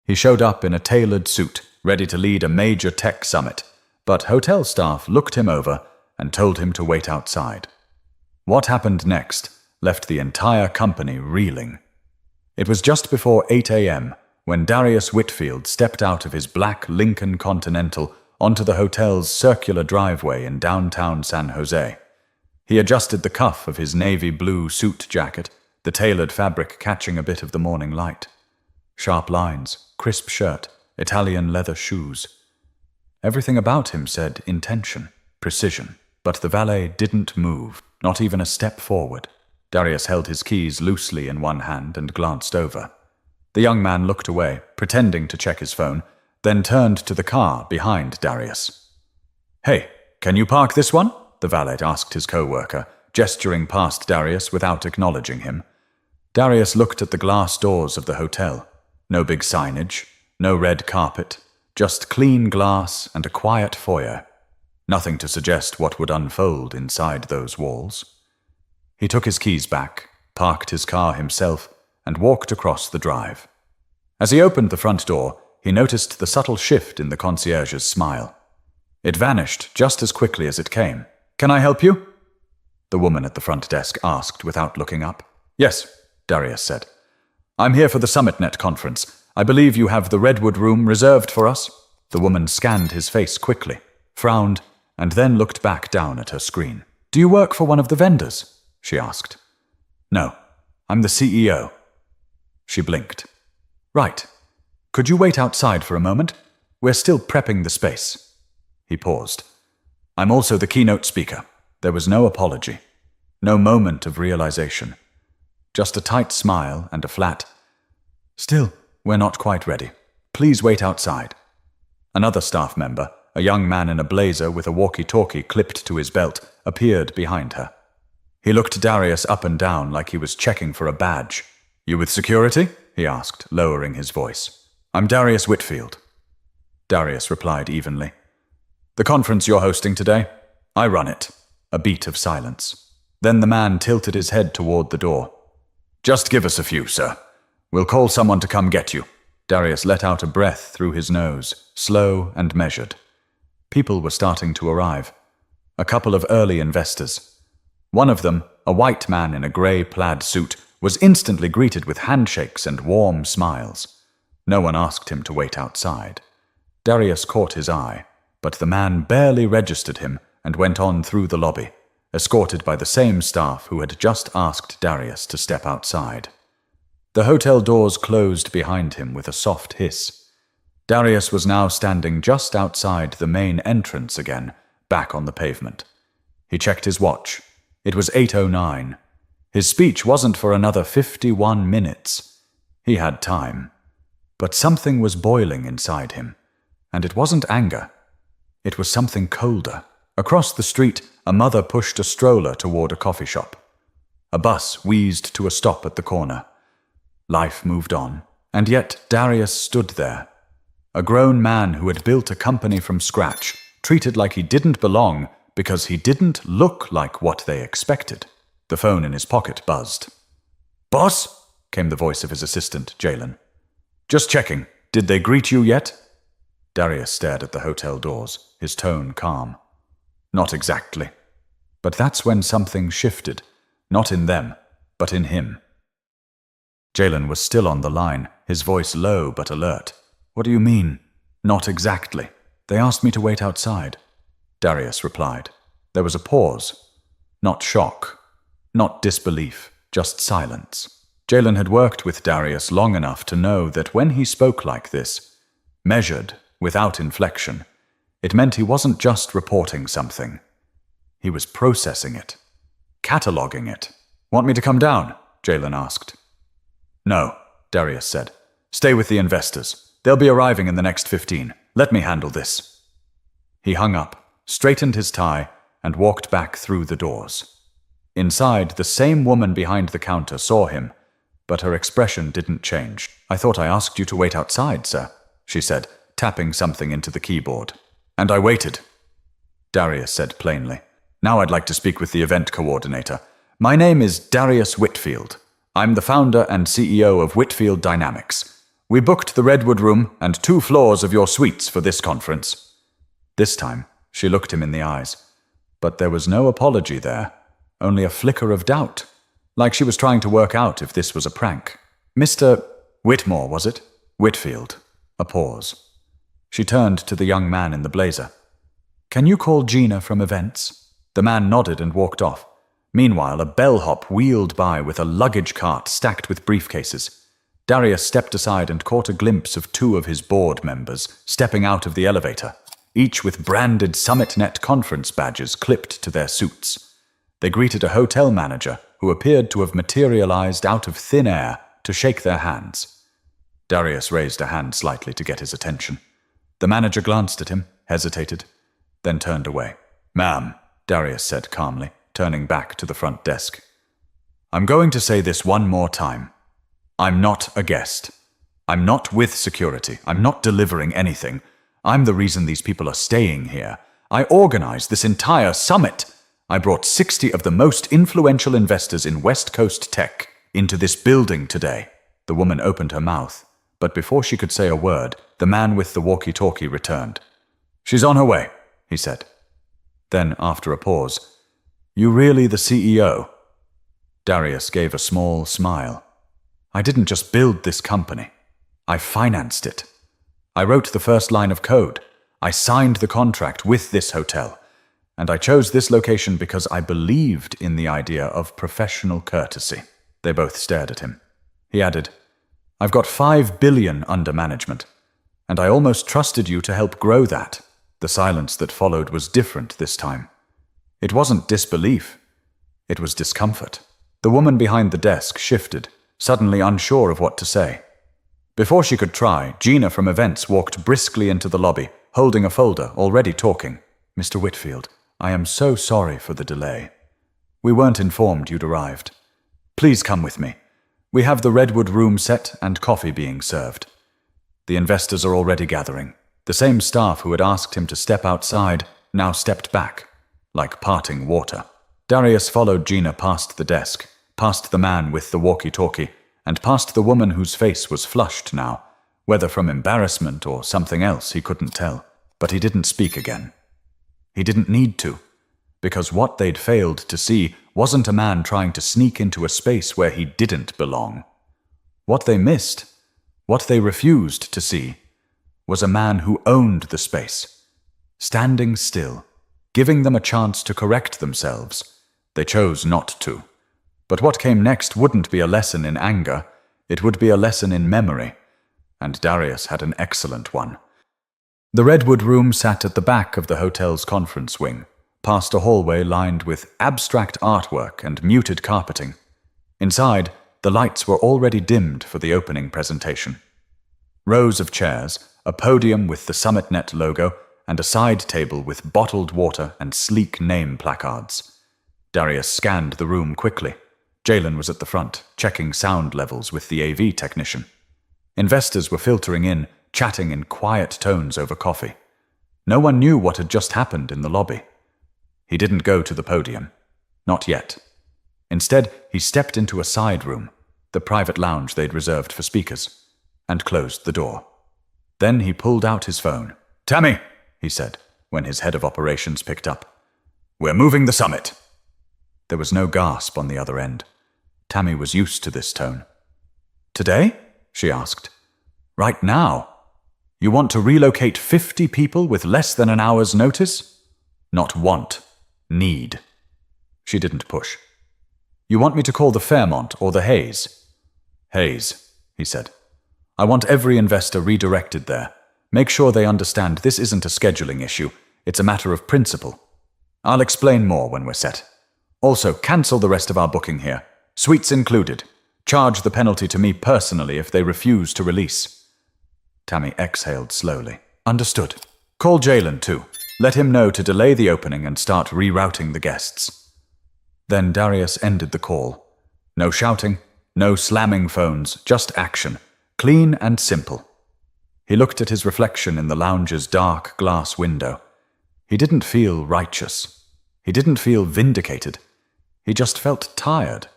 He showed up in a tailored suit, ready to lead a major tech summit, but hotel staff looked him over and told him to wait outside. What happened next left the entire company reeling. It was just before 8 a.m. when Darius Whitfield stepped out of his black Lincoln Continental onto the hotel's circular driveway in downtown San Jose. He adjusted the cuff of his navy blue suit jacket, the tailored fabric catching a bit of the morning light. Sharp lines, crisp shirt, Italian leather shoes. Everything about him said intention, precision, but the valet didn't move, not even a step forward. Darius held his keys loosely in one hand and glanced over. The young man looked away, pretending to check his phone, then turned to the car behind Darius. "Hey, can you park this one?" the valet asked his co-worker, gesturing past Darius without acknowledging him. Darius looked at the glass doors of the hotel. No big signage, no red carpet, just clean glass and a quiet foyer. Nothing to suggest what would unfold inside those walls. He took his keys back, parked his car himself, and walked across the drive. As he opened the front door, he noticed the subtle shift in the concierge's smile. It vanished just as quickly as it came. "Can I help you?" the woman at the front desk asked without looking up. "Yes," Darius said. "I'm here for the SummitNet conference. I believe you have the Redwood room reserved for us." The woman scanned his face quickly, frowned, and then looked back down at her screen. "Do you work for one of the vendors?" she asked. "No, I'm the CEO." She blinked. "Right. Could you wait outside for a moment? We're still prepping the space." He paused. "I'm also the keynote speaker." There was no apology, no moment of realization. Just a tight smile and a flat, "Still, we're not quite ready. Please wait outside." Another staff member, a young man in a blazer with a walkie-talkie clipped to his belt, appeared behind her. He looked Darius up and down like he was checking for a badge. "You with security?" he asked, lowering his voice. "I'm Darius Whitfield." Darius replied evenly. "The conference you're hosting today? I run it." A beat of silence. Then the man tilted his head toward the door. "Just give us a few, sir. We'll call someone to come get you." Darius let out a breath through his nose, slow and measured. People were starting to arrive. A couple of early investors. One of them, a white man in a grey plaid suit, was instantly greeted with handshakes and warm smiles. No one asked him to wait outside. Darius caught his eye, but the man barely registered him and went on through the lobby, escorted by the same staff who had just asked Darius to step outside. The hotel doors closed behind him with a soft hiss. Darius was now standing just outside the main entrance again, back on the pavement. He checked his watch. It was 8:09. His speech wasn't for another 51 minutes. He had time. But something was boiling inside him, and it wasn't anger. It was something colder. Across the street, a mother pushed a stroller toward a coffee shop. A bus wheezed to a stop at the corner. Life moved on, and yet Darius stood there. A grown man who had built a company from scratch, treated like he didn't belong because he didn't look like what they expected. The phone in his pocket buzzed. "Boss?" came the voice of his assistant, Jalen. "Just checking. Did they greet you yet?" Darius stared at the hotel doors, his tone calm. "Not exactly." But that's when something shifted, not in them, but in him. Jalen was still on the line, his voice low but alert. "What do you mean? Not exactly. They asked me to wait outside." Darius replied. There was a pause. Not shock, not disbelief, just silence. Jalen had worked with Darius long enough to know that when he spoke like this, measured, without inflection, it meant he wasn't just reporting something. He was processing it, cataloging it. "Want me to come down?" Jalen asked. "No," Darius said. "Stay with the investors. They'll be arriving in the next 15. Let me handle this." He hung up, straightened his tie, and walked back through the doors. Inside, the same woman behind the counter saw him, but her expression didn't change. "I thought I asked you to wait outside, sir," she said, tapping something into the keyboard. "And I waited," Darius said plainly. "Now I'd like to speak with the event coordinator. My name is Darius Whitfield. I'm the founder and CEO of Whitfield Dynamics. We booked the Redwood Room and 2 floors of your suites for this conference." This time, she looked him in the eyes. But there was no apology there, only a flicker of doubt, like she was trying to work out if this was a prank. "Mr. Whitmore, was it? Whitfield." A pause. She turned to the young man in the blazer. "Can you call Gina from events?" The man nodded and walked off. Meanwhile, a bellhop wheeled by with a luggage cart stacked with briefcases. Darius stepped aside and caught a glimpse of 2 of his board members stepping out of the elevator, each with branded SummitNet conference badges clipped to their suits. They greeted a hotel manager who appeared to have materialized out of thin air to shake their hands. Darius raised a hand slightly to get his attention. The manager glanced at him, hesitated, then turned away. "Ma'am," Darius said calmly, turning back to the front desk. "I'm going to say this one more time. I'm not a guest. I'm not with security. I'm not delivering anything. I'm the reason these people are staying here. I organized this entire summit. I brought 60 of the most influential investors in West Coast tech into this building today." The woman opened her mouth, but before she could say a word, the man with the walkie-talkie returned. "She's on her way," he said. Then, after a pause, "You really the CEO?" Darius gave a small smile. "I didn't just build this company. I financed it. I wrote the first line of code. I signed the contract with this hotel. And I chose this location because I believed in the idea of professional courtesy." They both stared at him. He added, "I've got $5 billion under management, and I almost trusted you to help grow that." The silence that followed was different this time. It wasn't disbelief. It was discomfort. The woman behind the desk shifted, suddenly unsure of what to say. Before she could try, Gina from events walked briskly into the lobby, holding a folder, already talking. "Mr. Whitfield, I am so sorry for the delay. We weren't informed you'd arrived. Please come with me. We have the Redwood Room set and coffee being served. The investors are already gathering." The same staff who had asked him to step outside now stepped back, like parting water. Darius followed Gina past the desk, past the man with the walkie-talkie, and past the woman whose face was flushed now, whether from embarrassment or something else he couldn't tell. But he didn't speak again. He didn't need to, because what they'd failed to see wasn't a man trying to sneak into a space where he didn't belong. What they missed, what they refused to see, was a man who owned the space, standing still, giving them a chance to correct themselves. They chose not to. But what came next wouldn't be a lesson in anger, it would be a lesson in memory, and Darius had an excellent one. The Redwood Room sat at the back of the hotel's conference wing, past a hallway lined with abstract artwork and muted carpeting. Inside, the lights were already dimmed for the opening presentation. Rows of chairs, a podium with the SummitNet logo, and a side table with bottled water and sleek name placards. Darius scanned the room quickly. Jalen was at the front, checking sound levels with the AV technician. Investors were filtering in, chatting in quiet tones over coffee. No one knew what had just happened in the lobby. He didn't go to the podium. Not yet. Instead, he stepped into a side room, the private lounge they'd reserved for speakers, and closed the door. Then he pulled out his phone. "Tammy," he said, when his head of operations picked up. "We're moving the summit." There was no gasp on the other end. Tammy was used to this tone. "Today?" she asked. "Right now? You want to relocate 50 people with less than an hour's notice?" "Not want. Need." She didn't push. "You want me to call the Fairmont or the Hayes?" "Hayes," he said. "I want every investor redirected there. Make sure they understand this isn't a scheduling issue. It's a matter of principle. I'll explain more when we're set. Also, cancel the rest of our booking here. Suites included. Charge the penalty to me personally if they refuse to release." Tammy exhaled slowly. "Understood. Call Jalen, too. Let him know to delay the opening and start rerouting the guests." Then Darius ended the call. No shouting, no slamming phones, just action. Clean and simple. He looked at his reflection in the lounge's dark glass window. He didn't feel righteous. He didn't feel vindicated. He just felt tired.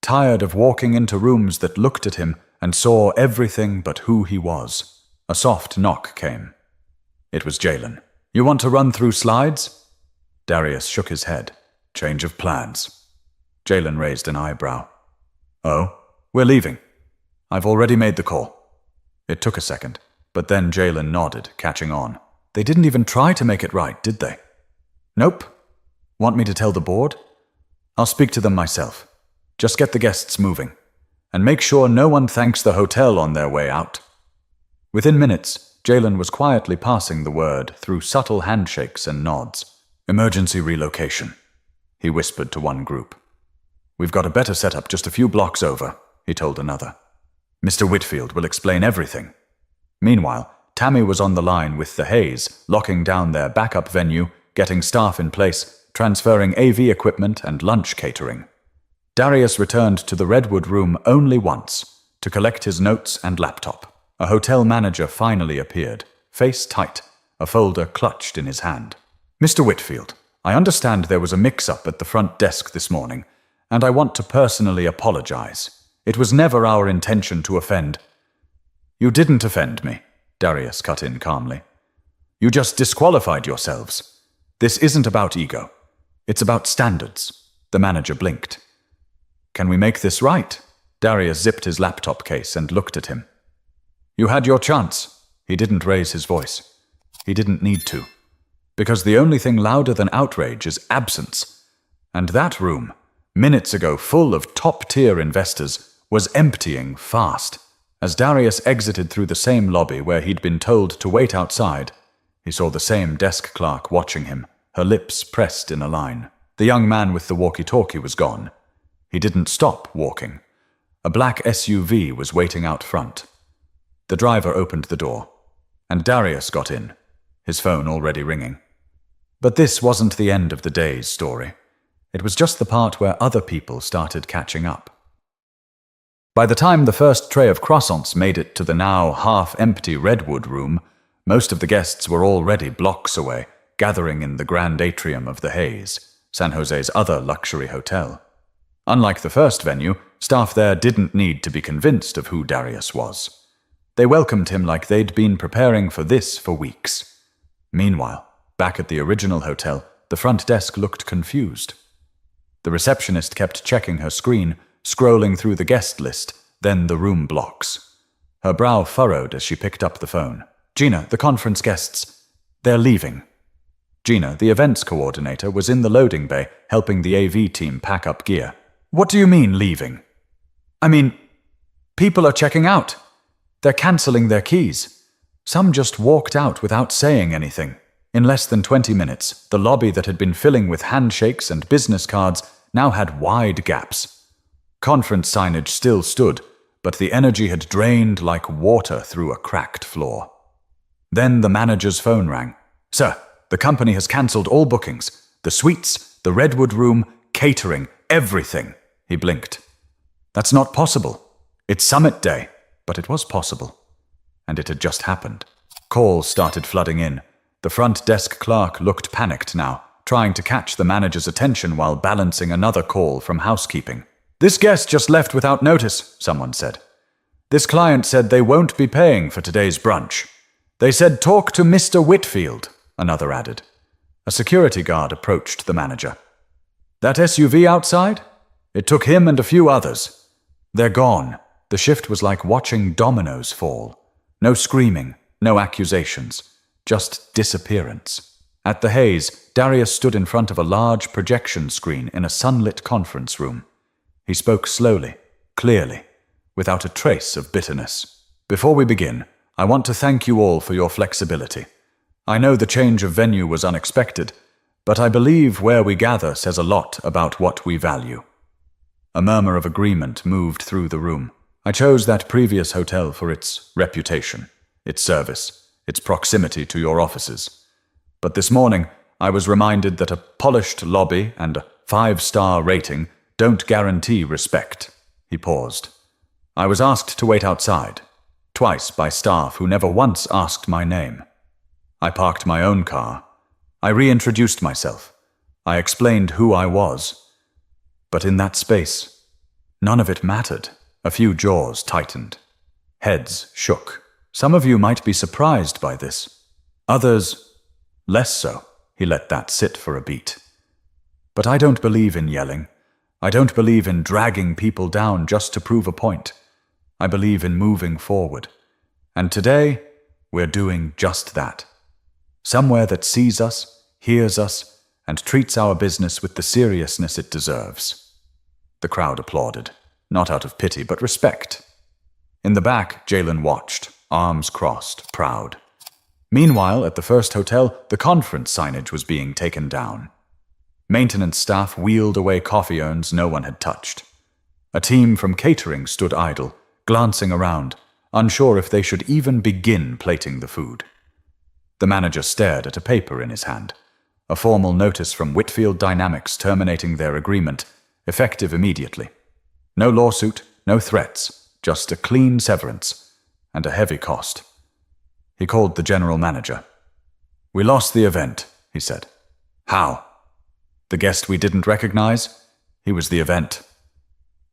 Tired of walking into rooms that looked at him and saw everything but who he was. A soft knock came. It was Jalen. "You want to run through slides?" Darius shook his head. "Change of plans." Jalen raised an eyebrow. "Oh, we're leaving. I've already made the call." It took a second, but then Jalen nodded, catching on. "They didn't even try to make it right, did they?" "Nope. Want me to tell the board?" "I'll speak to them myself. Just get the guests moving. And make sure no one thanks the hotel on their way out." Within minutes, Jalen was quietly passing the word through subtle handshakes and nods. "Emergency relocation," he whispered to one group. "We've got a better setup just a few blocks over," he told another. "Mr. Whitfield will explain everything." Meanwhile, Tammy was on the line with the Hayes, locking down their backup venue, getting staff in place, transferring AV equipment and lunch catering. Darius returned to the Redwood room only once, to collect his notes and laptop. A hotel manager finally appeared, face tight, a folder clutched in his hand. "Mr. Whitfield, I understand there was a mix-up at the front desk this morning, and I want to personally apologize. It was never our intention to offend." "You didn't offend me," Darius cut in calmly. "You just disqualified yourselves. This isn't about ego. It's about standards." The manager blinked. "Can we make this right?" Darius zipped his laptop case and looked at him. "You had your chance." He didn't raise his voice. He didn't need to. Because the only thing louder than outrage is absence. And that room, minutes ago full of top-tier investors, was emptying fast. As Darius exited through the same lobby where he'd been told to wait outside, he saw the same desk clerk watching him, her lips pressed in a line. The young man with the walkie-talkie was gone. He didn't stop walking. A black SUV was waiting out front. The driver opened the door, and Darius got in, his phone already ringing. But this wasn't the end of the day's story. It was just the part where other people started catching up. By the time the first tray of croissants made it to the now half-empty Redwood room, most of the guests were already blocks away, gathering in the grand atrium of the Hayes, San Jose's other luxury hotel. Unlike the first venue, staff there didn't need to be convinced of who Darius was. They welcomed him like they'd been preparing for this for weeks. Meanwhile, back at the original hotel, the front desk looked confused. The receptionist kept checking her screen, scrolling through the guest list, then the room blocks. Her brow furrowed as she picked up the phone. "Gina, the conference guests. They're leaving." Gina, the events coordinator, was in the loading bay, helping the AV team pack up gear. "What do you mean, leaving?" "I mean, people are checking out. They're cancelling their keys. Some just walked out without saying anything." In less than 20 minutes, the lobby that had been filling with handshakes and business cards now had wide gaps. Conference signage still stood, but the energy had drained like water through a cracked floor. Then the manager's phone rang. "Sir, the company has cancelled all bookings. The suites, the Redwood room, catering, everything." He blinked. "That's not possible. It's summit day." But it was possible. And it had just happened. Calls started flooding in. The front desk clerk looked panicked now, trying to catch the manager's attention while balancing another call from housekeeping. "This guest just left without notice," someone said. "This client said they won't be paying for today's brunch. They said talk to Mr. Whitfield," another added. A security guard approached the manager. "That SUV outside? It took him and a few others. They're gone." The shift was like watching dominoes fall. No screaming, no accusations, just disappearance. At the Hayes, Darius stood in front of a large projection screen in a sunlit conference room. He spoke slowly, clearly, without a trace of bitterness. "Before we begin, I want to thank you all for your flexibility. I know the change of venue was unexpected, but I believe where we gather says a lot about what we value." A murmur of agreement moved through the room. "I chose that previous hotel for its reputation, its service, its proximity to your offices. But this morning, I was reminded that a polished lobby and a 5-star rating don't guarantee respect." He paused. "I was asked to wait outside, twice by staff who never once asked my name. I parked my own car. I reintroduced myself. I explained who I was. But in that space, none of it mattered." A few jaws tightened. Heads shook. Some of you might be surprised by this. Others, less so. He let that sit for a beat. But I don't believe in yelling. I don't believe in dragging people down just to prove a point. I believe in moving forward. And today, we're doing just that. Somewhere that sees us, hears us, and treats our business with the seriousness it deserves. The crowd applauded, not out of pity, but respect. In the back, Jalen watched, arms crossed, proud. Meanwhile, at the first hotel, the conference signage was being taken down. Maintenance staff wheeled away coffee urns no one had touched. A team from catering stood idle, glancing around, unsure if they should even begin plating the food. The manager stared at a paper in his hand, a formal notice from Whitfield Dynamics terminating their agreement, effective immediately. No lawsuit, no threats, just a clean severance, and a heavy cost. He called the general manager. "We lost the event," he said. "How?" "The guest we didn't recognize? He was the event."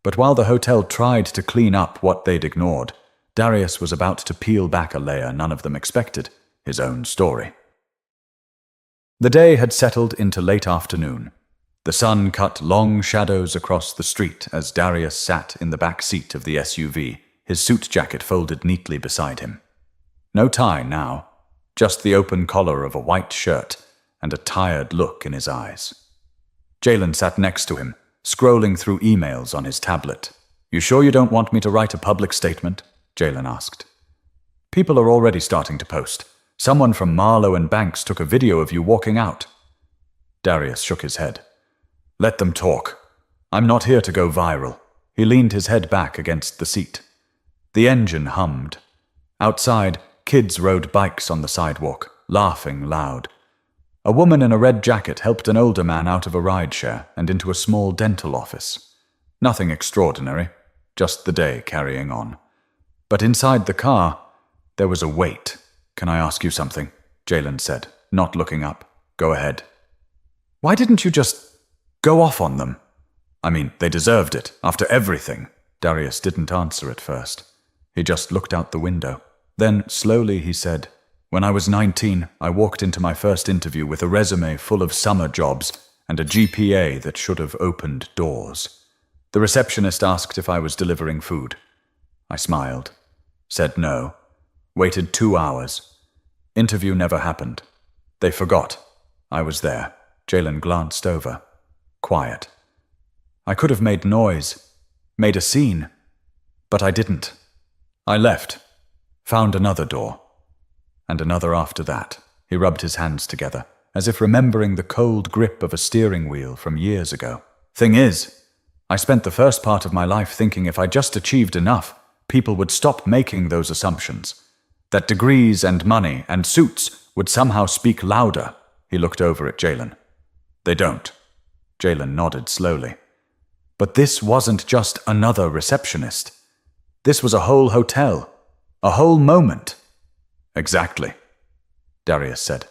But while the hotel tried to clean up what they'd ignored, Darius was about to peel back a layer none of them expected, his own story. The day had settled into late afternoon. The sun cut long shadows across the street as Darius sat in the back seat of the SUV, his suit jacket folded neatly beside him. No tie now, just the open collar of a white shirt and a tired look in his eyes. Jalen sat next to him, scrolling through emails on his tablet. "You sure you don't want me to write a public statement?" Jalen asked. "People are already starting to post. Someone from Marlowe and Banks took a video of you walking out." Darius shook his head. "Let them talk. I'm not here to go viral." He leaned his head back against the seat. The engine hummed. Outside, kids rode bikes on the sidewalk, laughing loud. A woman in a red jacket helped an older man out of a rideshare and into a small dental office. Nothing extraordinary, just the day carrying on. But inside the car, there was a wait. "Can I ask you something?" Jalen said, not looking up. "Go ahead." "Why didn't you just go off on them?" "I mean, they deserved it, after everything." Darius didn't answer at first. He just looked out the window. Then, slowly, he said, "When I was 19, I walked into my first interview with a resume full of summer jobs and a GPA that should have opened doors. The receptionist asked if I was delivering food. I smiled, said no, waited 2 hours. Interview never happened. They forgot. I was there." Jalen glanced over. Quiet. "I could have made noise, made a scene, but I didn't. I left, found another door. And another after that." He rubbed his hands together, as if remembering the cold grip of a steering wheel from years ago. "Thing is, I spent the first part of my life thinking if I just achieved enough, people would stop making those assumptions. That degrees and money and suits would somehow speak louder." He looked over at Jalen. "They don't." Jalen nodded slowly. "But this wasn't just another receptionist. This was a whole hotel, a whole moment." "Exactly," Darius said.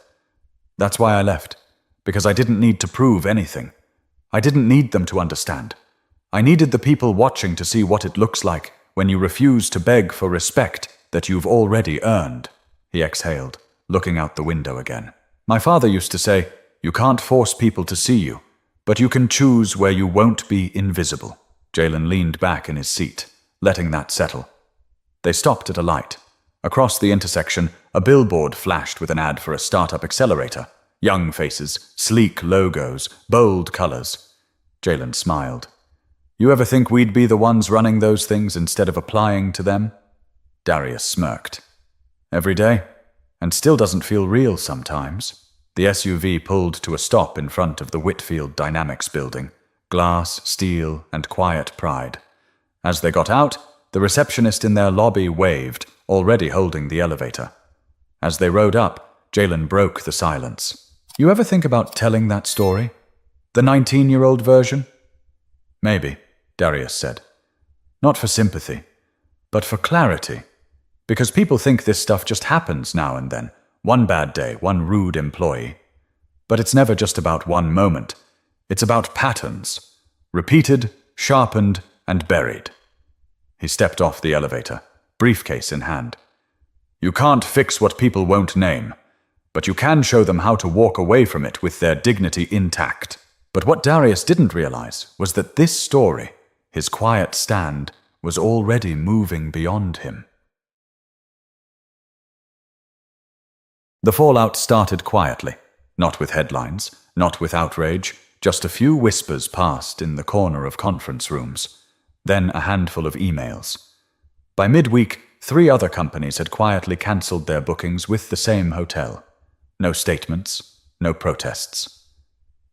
"That's why I left, because I didn't need to prove anything. I didn't need them to understand. I needed the people watching to see what it looks like when you refuse to beg for respect that you've already earned." He exhaled, looking out the window again. "My father used to say, you can't force people to see you, but you can choose where you won't be invisible." Jalen leaned back in his seat, letting that settle. They stopped at a light. Across the intersection, a billboard flashed with an ad for a startup accelerator. Young faces, sleek logos, bold colors. Jalen smiled. "You ever think we'd be the ones running those things instead of applying to them?" Darius smirked. "Every day, and still doesn't feel real sometimes." The SUV pulled to a stop in front of the Whitfield Dynamics building. Glass, steel, and quiet pride. As they got out, the receptionist in their lobby waved, already holding the elevator. As they rode up, Jalen broke the silence. "You ever think about telling that story? The 19-year-old version?" "Maybe," Darius said. "Not for sympathy, but for clarity. Because people think this stuff just happens now and then. One bad day, one rude employee. But it's never just about one moment. It's about patterns. Repeated, sharpened, and buried." He stepped off the elevator, briefcase in hand. You can't fix what people won't name, but you can show them how to walk away from it with their dignity intact. But what Darius didn't realize was that this story, his quiet stand, was already moving beyond him. The fallout started quietly, not with headlines, not with outrage, just a few whispers passed in the corner of conference rooms, then a handful of emails. By midweek, 3 other companies had quietly cancelled their bookings with the same hotel. No statements, no protests.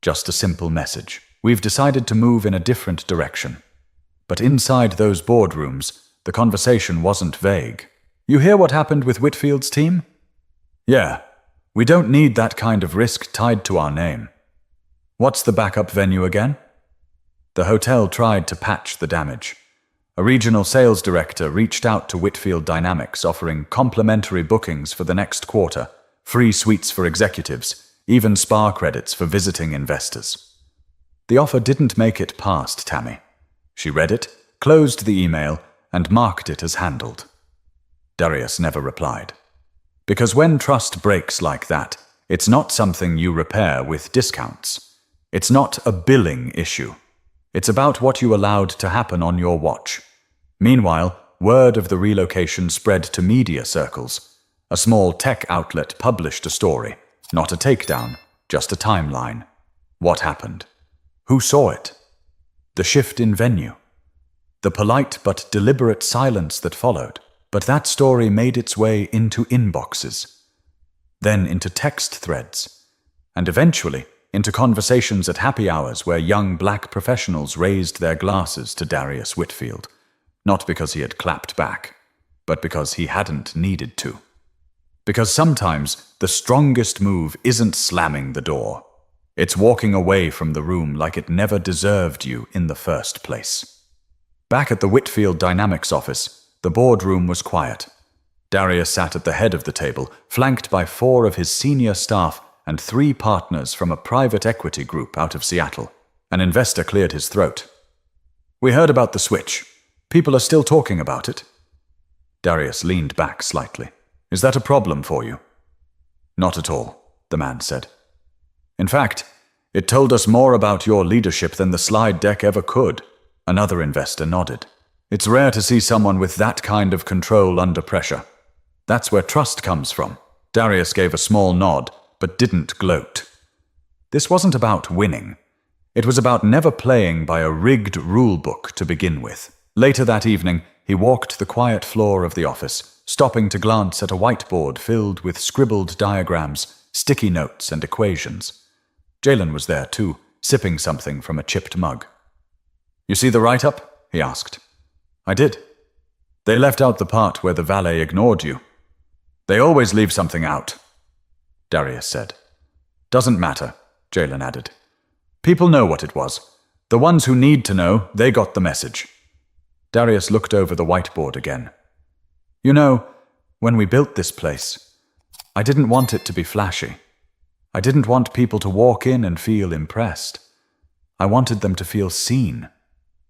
Just a simple message. We've decided to move in a different direction. But inside those boardrooms, the conversation wasn't vague. You hear what happened with Whitfield's team? Yeah, we don't need that kind of risk tied to our name. What's the backup venue again? The hotel tried to patch the damage. A regional sales director reached out to Whitfield Dynamics offering complimentary bookings for the next quarter, free suites for executives, even spa credits for visiting investors. The offer didn't make it past Tammy. She read it, closed the email, and marked it as handled. Darius never replied. Because when trust breaks like that, it's not something you repair with discounts. It's not a billing issue. It's about what you allowed to happen on your watch. Meanwhile, word of the relocation spread to media circles. A small tech outlet published a story, not a takedown, just a timeline. What happened? Who saw it? The shift in venue. The polite but deliberate silence that followed. But that story made its way into inboxes, then into text threads, and eventually into conversations at happy hours where young black professionals raised their glasses to Darius Whitfield, not because he had clapped back, but because he hadn't needed to. Because sometimes the strongest move isn't slamming the door. It's walking away from the room like it never deserved you in the first place. Back at the Whitfield Dynamics office, the boardroom was quiet. Darius sat at the head of the table, flanked by 4 of his senior staff and 3 partners from a private equity group out of Seattle. An investor cleared his throat. "We heard about the switch. People are still talking about it." Darius leaned back slightly. "Is that a problem for you?" "Not at all," the man said. "In fact, it told us more about your leadership than the slide deck ever could." Another investor nodded. "It's rare to see someone with that kind of control under pressure. That's where trust comes from." Darius gave a small nod, but didn't gloat. This wasn't about winning. It was about never playing by a rigged rule book to begin with. Later that evening, he walked the quiet floor of the office, stopping to glance at a whiteboard filled with scribbled diagrams, sticky notes, and equations. Jalen was there too, sipping something from a chipped mug. "You see the write-up?" he asked. "I did. They left out the part where the valet ignored you." "They always leave something out," Darius said. "Doesn't matter," Jalen added. "People know what it was. The ones who need to know, they got the message." Darius looked over the whiteboard again. "You know, when we built this place, I didn't want it to be flashy. I didn't want people to walk in and feel impressed. I wanted them to feel seen.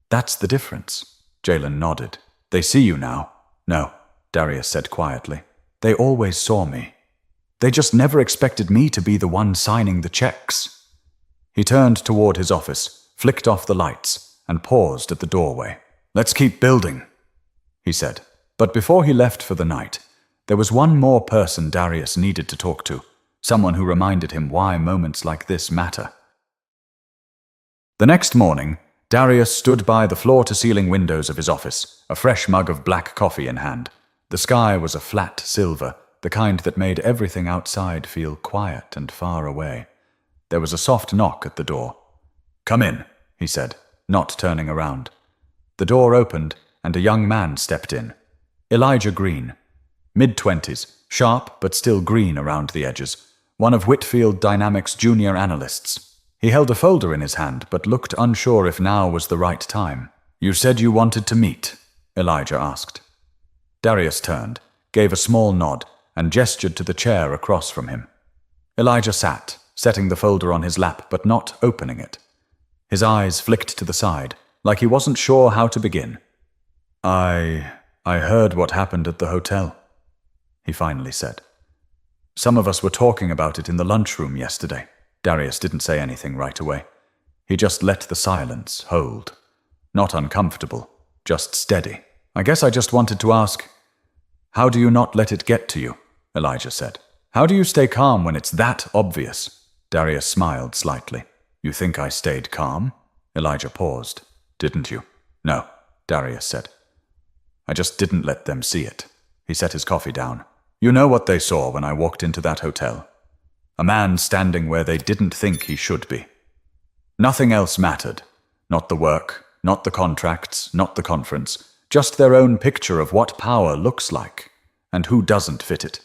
That's the difference." Jalen nodded. "They see you now." "No," Darius said quietly. "They always saw me. They just never expected me to be the one signing the checks." He turned toward his office, flicked off the lights, and paused at the doorway. "Let's keep building," he said. But before he left for the night, there was one more person Darius needed to talk to, someone who reminded him why moments like this matter. The next morning, Darius stood by the floor-to-ceiling windows of his office, a fresh mug of black coffee in hand. The sky was a flat silver, the kind that made everything outside feel quiet and far away. There was a soft knock at the door. "Come in," he said, not turning around. The door opened, and a young man stepped in. Elijah Green, mid-20s, sharp but still green around the edges, one of Whitfield Dynamics' junior analysts. He held a folder in his hand, but looked unsure if now was the right time. "You said you wanted to meet," Elijah asked. Darius turned, gave a small nod, and gestured to the chair across from him. Elijah sat, setting the folder on his lap but not opening it. His eyes flicked to the side, like he wasn't sure how to begin. I I heard what happened at the hotel, he finally said. Some of us were talking about it in the lunchroom yesterday. Darius didn't say anything right away. He just let the silence hold. Not uncomfortable, just steady. I guess I just wanted to ask, how do you not let it get to you? Elijah said. How do you stay calm when it's that obvious? Darius smiled slightly. You think I stayed calm? Elijah paused. Didn't you? No, Darius said. I just didn't let them see it. He set his coffee down. You know what they saw when I walked into that hotel? A man standing where they didn't think he should be. Nothing else mattered. Not the work, not the contracts, not the conference. Just their own picture of what power looks like, and who doesn't fit it.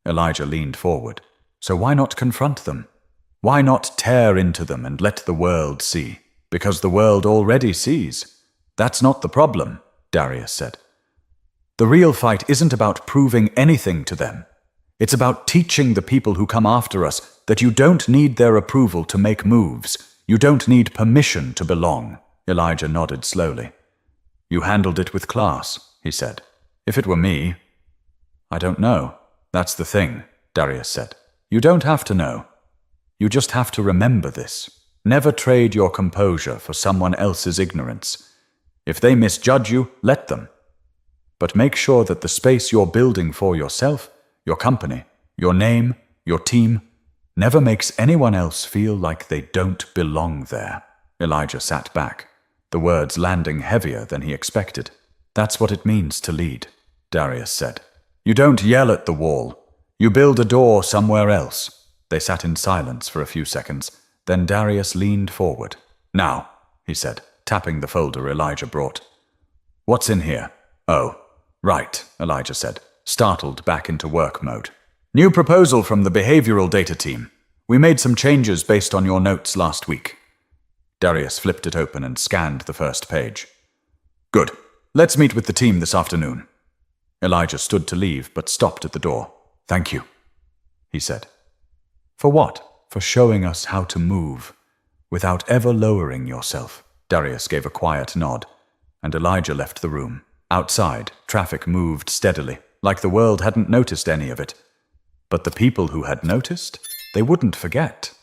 Elijah leaned forward. So why not confront them? Why not tear into them and let the world see? Because the world already sees. That's not the problem, Darius said. The real fight isn't about proving anything to them. It's about teaching the people who come after us that you don't need their approval to make moves. You don't need permission to belong. Elijah nodded slowly. You handled it with class, he said. If it were me... I don't know. That's the thing, Darius said. You don't have to know. You just have to remember this. Never trade your composure for someone else's ignorance. If they misjudge you, let them. But make sure that the space you're building for yourself, your company, your name, your team, never makes anyone else feel like they don't belong there. Elijah sat back, the words landing heavier than he expected. That's what it means to lead, Darius said. You don't yell at the wall. You build a door somewhere else. They sat in silence for a few seconds. Then Darius leaned forward. Now, he said, tapping the folder Elijah brought. What's in here? Oh, right, Elijah said, startled back into work mode. New proposal from the behavioral data team. We made some changes based on your notes last week. Darius flipped it open and scanned the first page. Good. Let's meet with the team this afternoon. Elijah stood to leave, but stopped at the door. Thank you, he said. For what? For showing us how to move, without ever lowering yourself. Darius gave a quiet nod, and Elijah left the room. Outside, traffic moved steadily, like the world hadn't noticed any of it. But the people who had noticed, they wouldn't forget.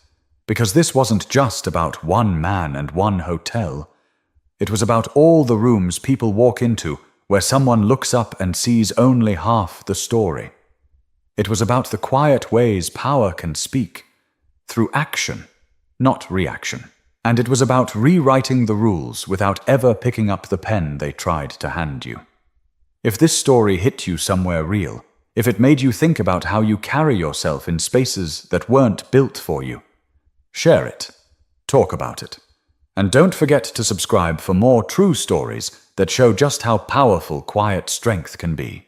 Because this wasn't just about one man and one hotel. It was about all the rooms people walk into where someone looks up and sees only half the story. It was about the quiet ways power can speak, through action, not reaction. And it was about rewriting the rules without ever picking up the pen they tried to hand you. If this story hit you somewhere real, if it made you think about how you carry yourself in spaces that weren't built for you, share it, talk about it, and don't forget to subscribe for more true stories that show just how powerful quiet strength can be.